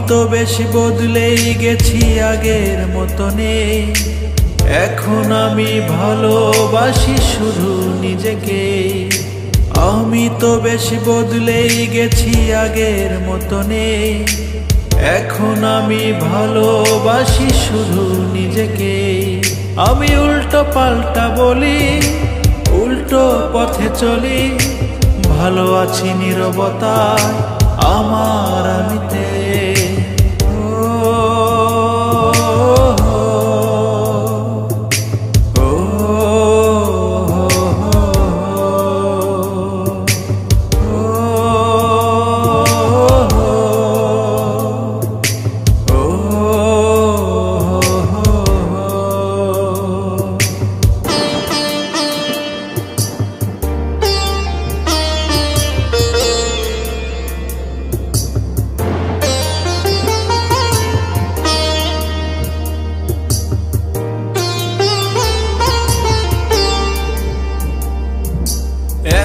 তো বেশি বদলেই গেছি, আগের মতো নেই। এখন আমি ভালোবাসি শুধু নিজেকে। আমি তো বেশি বদলেই গেছি, আগের মতো নেই। এখন আমি ভালোবাসি শুধু নিজেকে। আমি উল্টো পাল্টা বলি, উল্টো পথে চলি, ভালো আছি নীরবতায় আমার আমিতে।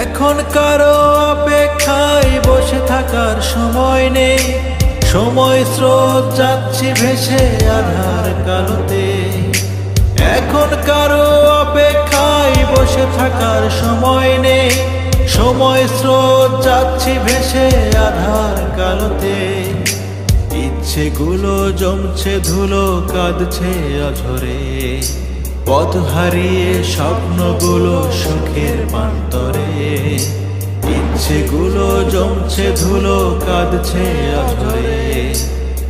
এখন কারো অপেক্ষায় বসে থাকার সময় নেই। সময় স্রোত যাচ্ছি ভেসে আধার কালোতে। এখন কারো অপেক্ষায় বসে থাকার সময় নেই। সময় স্রোত যাচ্ছি ভেসে আধার কালোতে। ইচ্ছেগুলো জমছে ধুলো, কাঁদছে অঝরে। পথ হারিয়ে স্বপ্নগুলো সুখের প্রান্তরে। ইচ্ছেগুলো জমছে ধুলো, কাঁদছে অঝরে।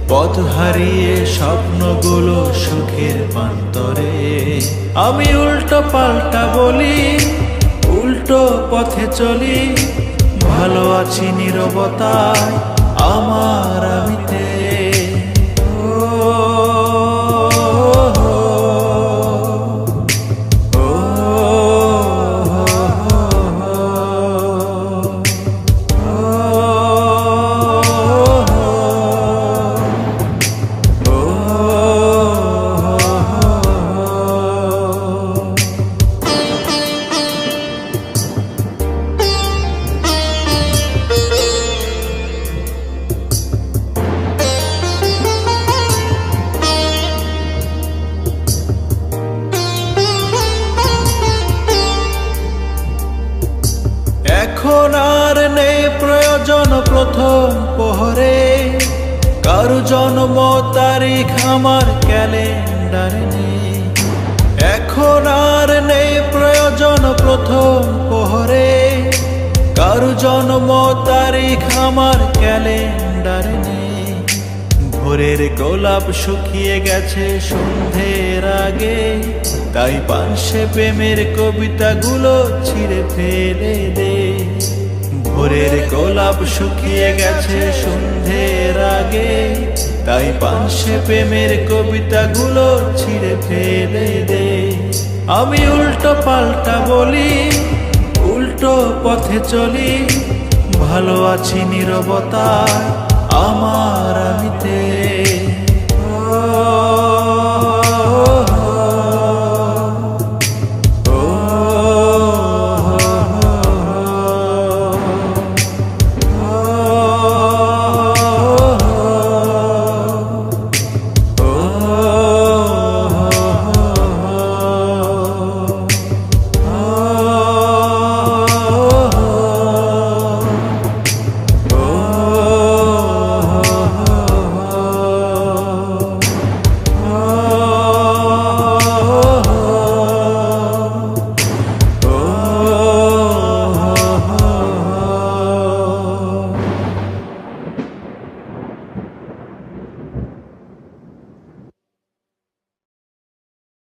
পথ হারিয়ে স্বপ্নগুলো সুখের প্রান্তরে। আমি উল্টো পাল্টা বলি, উল্টো পথে চলি, ভালো আছি নীরবতায় আমার আমিতে। এখন আর নেই প্রয়োজন প্রথম প্রহরে। কারো জন্ম তারিখ আমার ক্যালেন্ডারে নেই। এখন আর নেই প্রয়োজন প্রথম প্রহরে। কারো জন্ম তারিখ আমার ক্যালেন্ডারে নেই। ভোরের গোলাপ শুকিয়ে গেছে সন্ধ্যের আগে, তাই পানসে প্রেমের কবিতাগুলো ছিঁড়ে ফেলে দে। ভোরের গোলাপ শুকিয়ে গেছে সন্ধ্যের আগে, তাই পানসে প্রেমের কবিতাগুলো ছিঁড়ে ফেলে দে। আমি উল্টো পাল্টা বলি, উল্টো পথে চলি, ভালো আছি নীরবতায় আমার আমিতে।